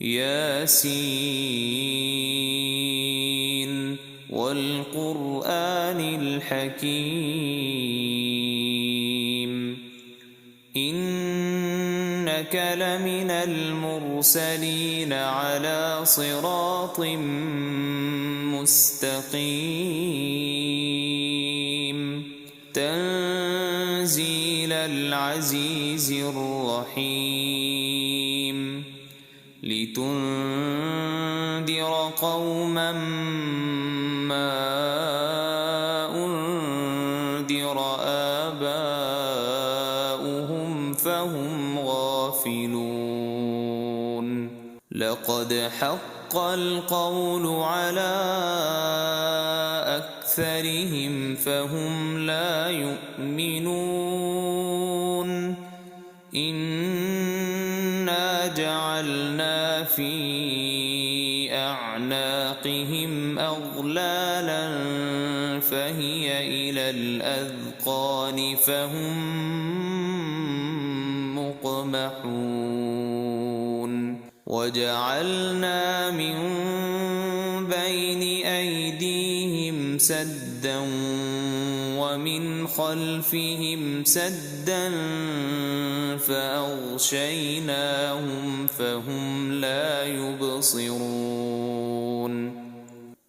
ياسين والقرآن الحكيم إنك لمن المرسلين على صراط مستقيم تنزيل العزيز الرحيم لتنذر قوما ما أنذر آباؤهم فهم غافلون لقد حق القول على أكثرهم فهم لا يؤمنون إنا جعلنا في أعناقهم أغلالا فهي إلى الأذقان فهم مقمحون وجعلنا من بين أيديهم سدا ومن خلفهم سدا فأغشيناهم فهم لا يبصرون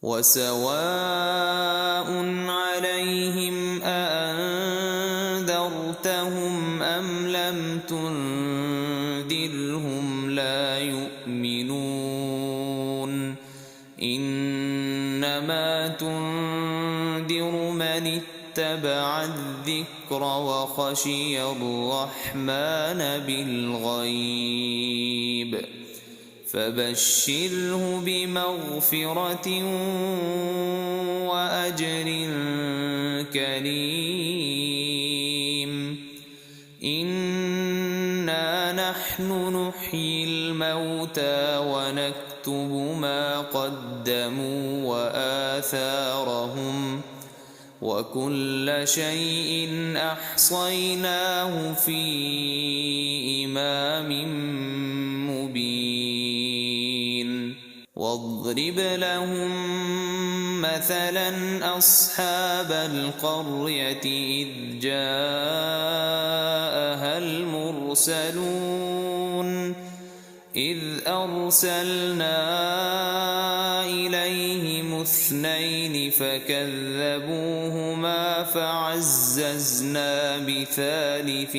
وسواء عليهم أأنذرتهم أم لم تنذرهم لا يؤمنون إنما تنذر من اتبع الذكر وخشي الرحمن بالغيب فبشره بمغفرة وأجر كريم إنا نحن نحيي الموتى ونكتب ما قدموا وآثارهم وكل شيء أحصيناه في إمام مبين واضرب لهم مثلا أصحاب القرية إذ جاءها المرسلون إذ أرسلنا إليهم اثنين فكذبوهما فعززنا بثالث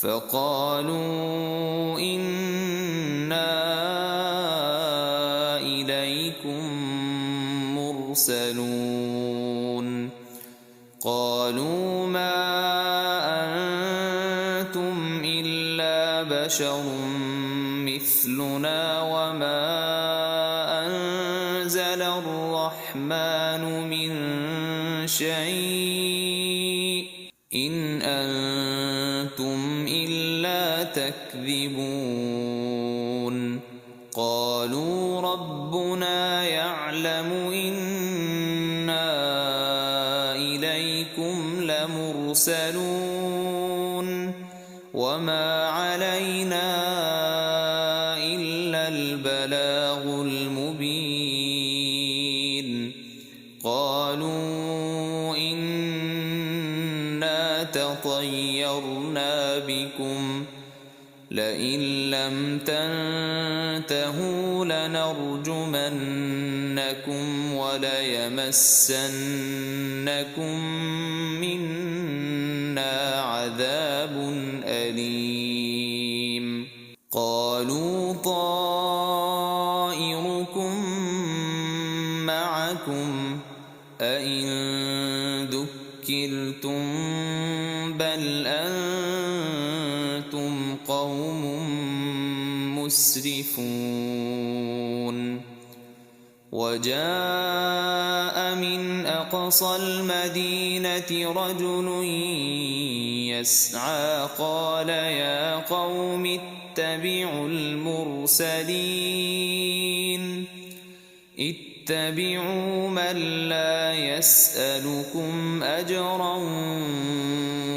فقالوا إنا إليكم مرسلون قالوا ما أنتم إلا بشر مثلنا وما أنزل الرحمن من شيء إن أنتم إلا تكذبون قالوا ربنا يعلم إنا إليكم لمرسلون وما علينا إلا البلاغ المبين قالوا إنا تطيرنا بكم لئن لم تنتهوا لنرجمنكم وليمسنكم منا عذاب أليم قالوا طائركم معكم أئن ذكرتم بل أنتم قوم مسرفون وجاء من أقصى المدينة رجل يسعى قال يا قوم اتبعوا المرسلين اتبعوا من لا يسألكم أجرا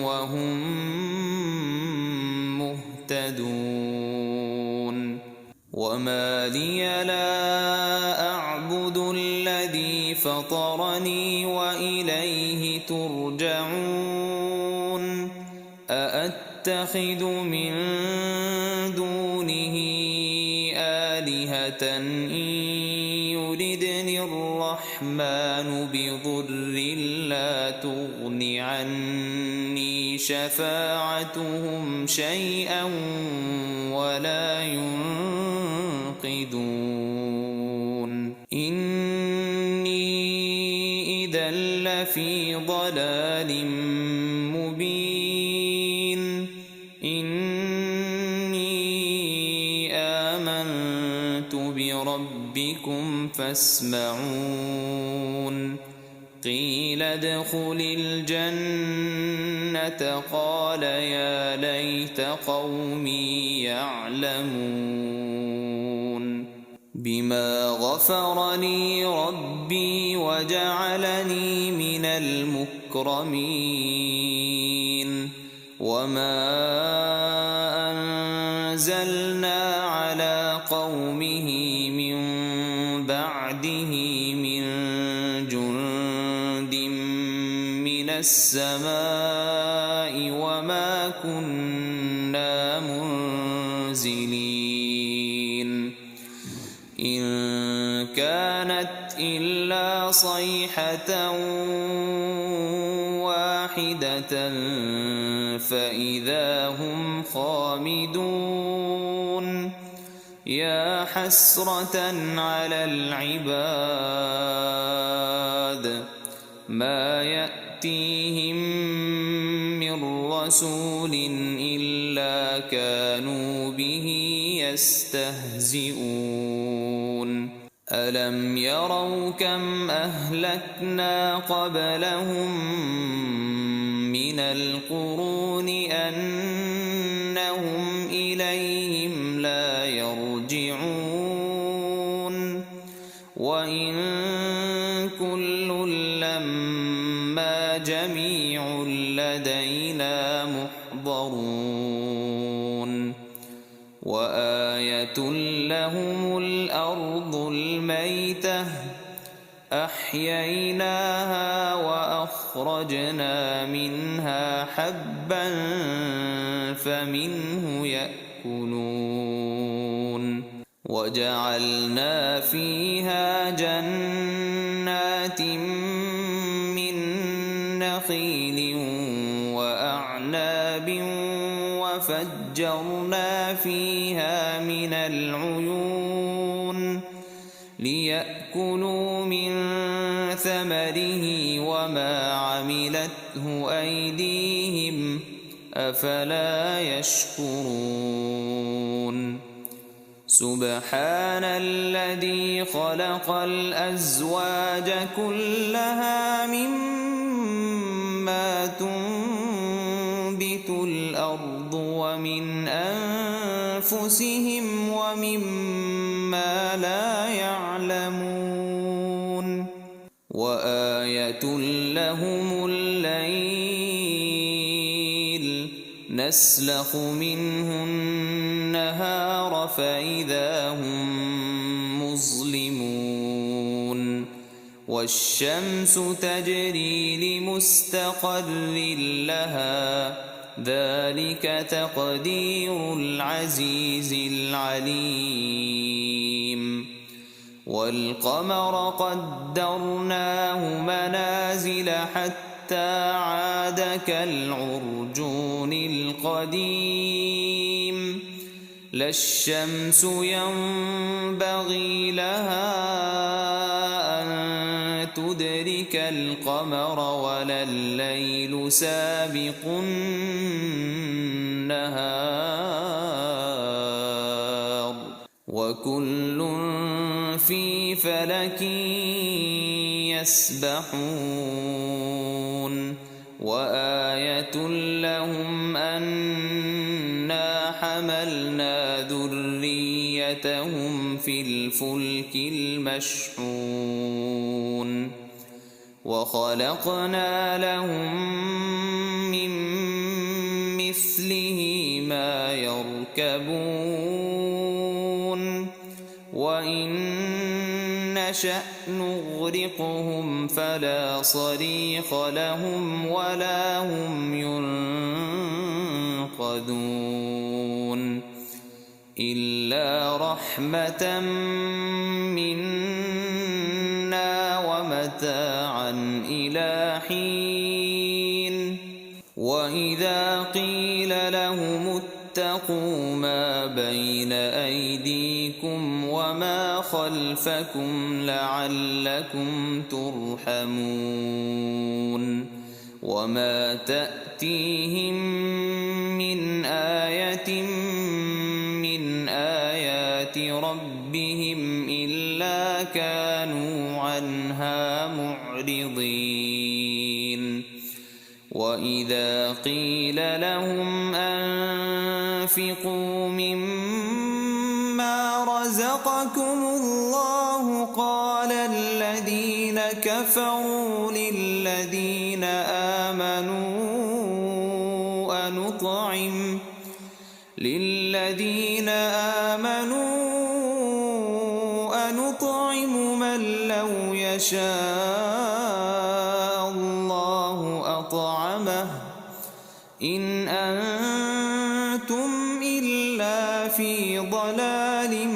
وهم مهتدون وما لي لا أعبد الذي فطرني وإليه ترجعون أأتخذ من دونه آلهة إن يردني الرحمن بضر لا تغن عني شفاعتهم شيئا ولا ينقذون إني إذا لفي ضلال مبين إني آمنت بربكم فاسمعون قيل ادخل الجنة قال يا ليت قومي يعلمون بما غفر لي ربي وجعلني من المكرمين وما أنزلنا على قومه من بعده من جند من السماء وما كنا منزلين إن كانت إلا صيحة واحدة فإذا هم خامدون يا حسرة على العباد ما يأتيهم من رسول إلا كانوا به يستهزئون ألم يروا كم أهلكنا قبلهم من القرون أنهم إليهم لا يرجعون وإن كل لما جميع لدينا محضرون وآية لهم الأرض الميتة أحييناها وأخرجنا منها حبا فمنه يأكلون وجعلنا فيها جنات من نخيل وأعناب وفجرنا فيها من العيون ليأكلوا من ثمره وما عملته أيديهم أفلا يشكرون سبحان الذي خلق الأزواج كلها مما تنبت الأرض ومن أنفسهم ومما لا يعلمون وآية لهم الليل نسلخ منه النهار فإذا هم مظلمون والشمس تجري لمستقر لها ذلك تقدير العزيز العليم والقمر قدرناه منازل حتى عاد كالعرجون القديم لا الشمس ينبغي لها أن تدرك القمر ولا الليل سابق النهار وكل في فلك يسبحون وآية لهم أنا حملنا ذريتهم في الفلك المشحون وخلقنا لهم من مثله ما يركبون يركبون وإن نشأ نغرقهم فلا صريخ لهم ولا هم ينقذون إلا رحمة منا ومتاعا إلى حين وإذا قيل لهم اتقوا ما بين أيديكم وما خلفكم لعلكم ترحمون وما تأتيهم من آية من آيات ربهم إلا كانوا عنها معرضين وإذا قيل لهم أنفقوا مما رزقكم الله قال الذين كفروا للذين آمنوا أنطعم من لو يشاء الله أطعمه إن أنتم إلا في ضلال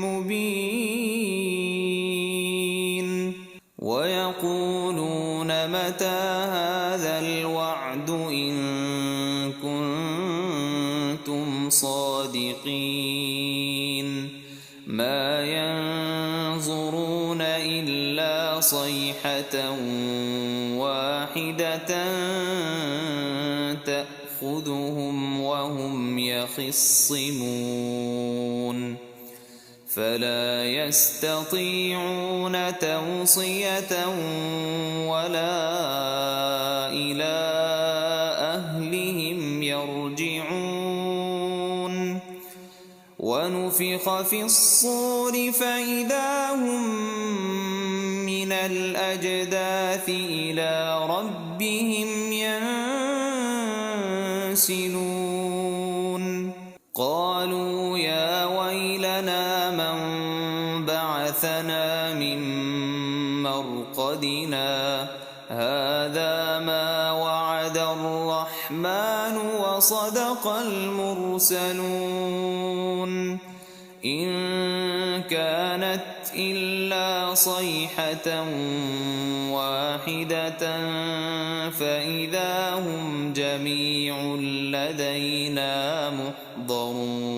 مبين ويقولون متى هذا الوعد إن كنتم صادقين ما ينظرون إلا صيحة واحدة تأخذهم وهم يخصمون فلا يستطيعون توصية ولا إلى أهلهم يرجعون ونفخ في الصور فإذا هم من الأجداث إلى ربهم ينسلون قالوا يا ويلنا من بعثنا من مرقدنا هذا ما وعد الرحمن وصدق المرسلون إن كانت إلا صيحة واحدة فإذا هم جميع لدينا محضرون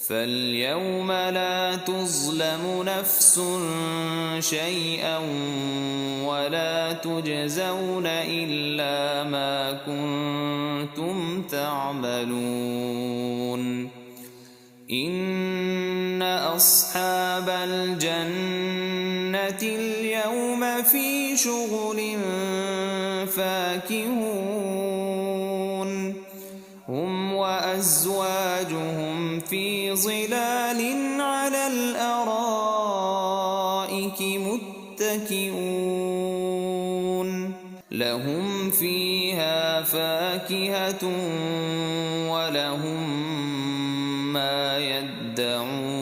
فاليوم لا تظلم نفس شيئا ولا تجزون إلا ما كنتم تعملون إن أصحاب الجنة اليوم في شغل فاكهون هم وأزواجهم في ظلال على الأرائك متكئون لهم فيها فاكهة ولهم ما يدعون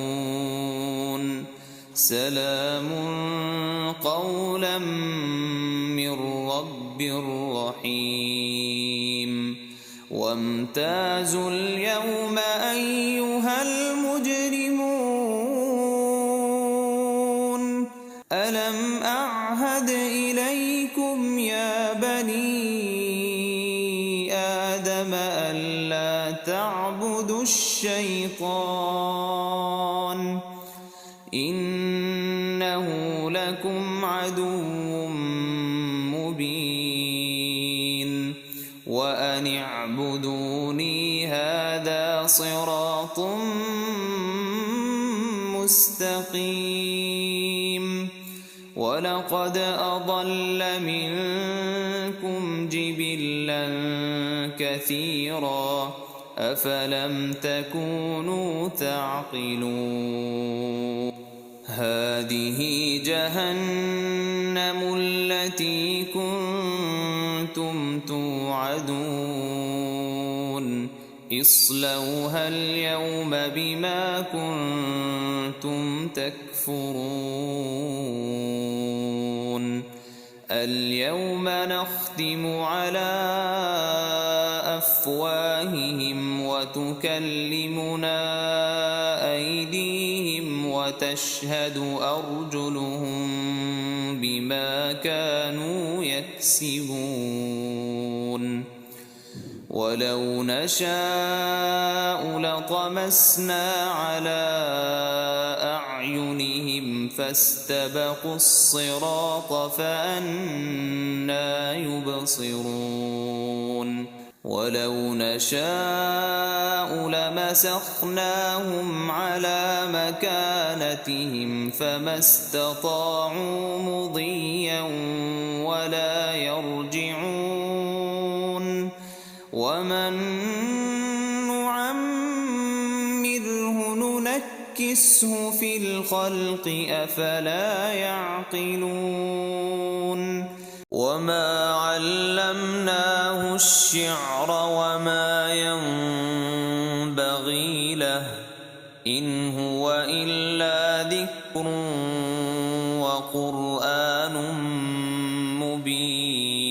سلام قولا من رب رحيم وامتازوا اليوم أيها المجرمون ألم أعهد إليكم يا بني آدم ألا تعبدوا الشيطان إنه لكم عدو مبين وأن اعبدوني هذا صراط مستقيم ولقد أضل منكم جبلا كثيرا أفلم تكونوا تعقلون هذه جهنم التي كنتم توعدون اصلوها اليوم بما كنتم تكفرون اليوم نختم على أفواههم وتكلمنا أيديهم وتشهد أرجلهم بما كانوا يكسبون ولو نشاء لطمسنا على أعينهم فاستبقوا الصراط فأنى يبصرون ولو نشاء لمسخناهم على مكانتهم فما استطاعوا مضيا ولا يرجعون ومن نعمره ننكسه في الخلق أفلا يعقلون وما علمناه الشعر وما ينبغي له إن هو إلا ذكر وقرآن مبين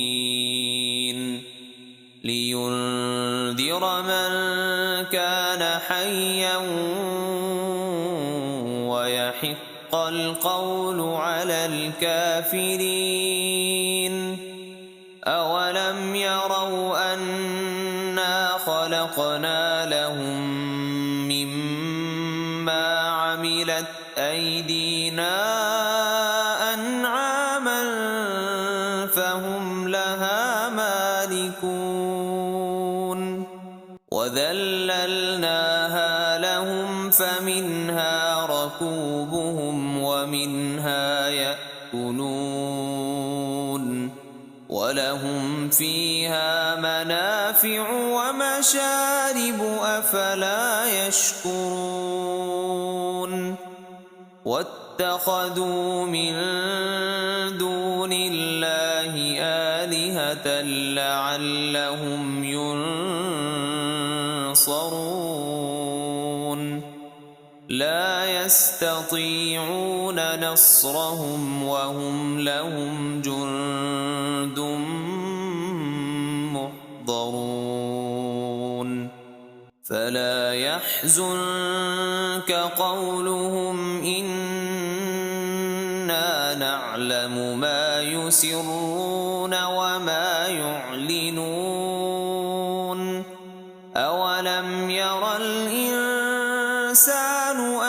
لينذر من كان حيا ويحق القول على الكافرين أولم يروا أنا خلقنا لهم مما عملت أيدينا أنعاما فهم لها مالكون وذللناها لهم فمنها ركوبهم ومنها يأكلون ولهم فيها منافع ومشارب أفلا يشكرون واتخذوا من دون الله آلهة لعلهم ينصرون لا يستطيعون نصرهم وهم لهم جند محضرون فلا يحزنك قولهم إنا نعلم ما يسرون وما يعلنون أولم ير الإنسان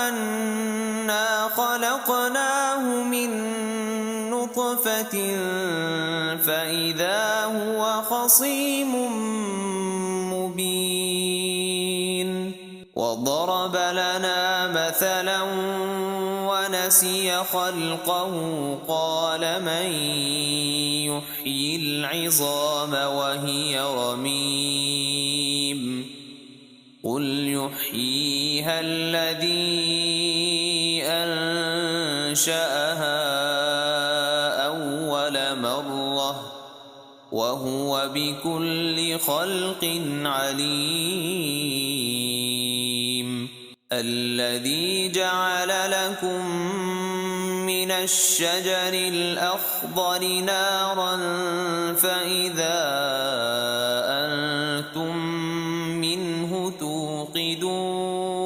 أنا خلقناه من نطفة فإذا هو خصيم مبين وضرب لنا مثلا ونسي خلقه قال من يحيي العظام وهي رميم قل يحييها الذي أنشأها أول مرة وهو بكل خلق عليم الذي جعل لكم من الشجر الأخضر نارا فإذا أنتم منه توقدون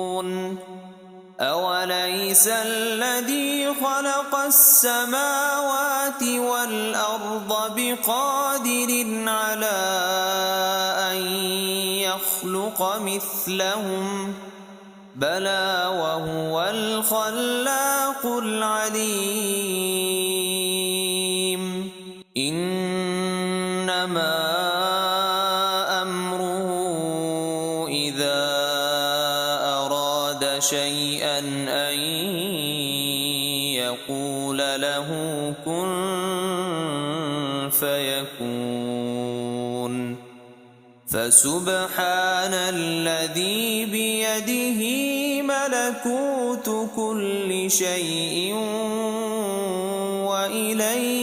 أوليس الذي خلق السماوات والأرض بقادر على أن يخلق مثلهم بلى وهو الخلاق العليم إنما أمره إذا أراد شيئا أن يقول له كن فيكون فسبحان الذي بيده ملكوت كل شيء وإليه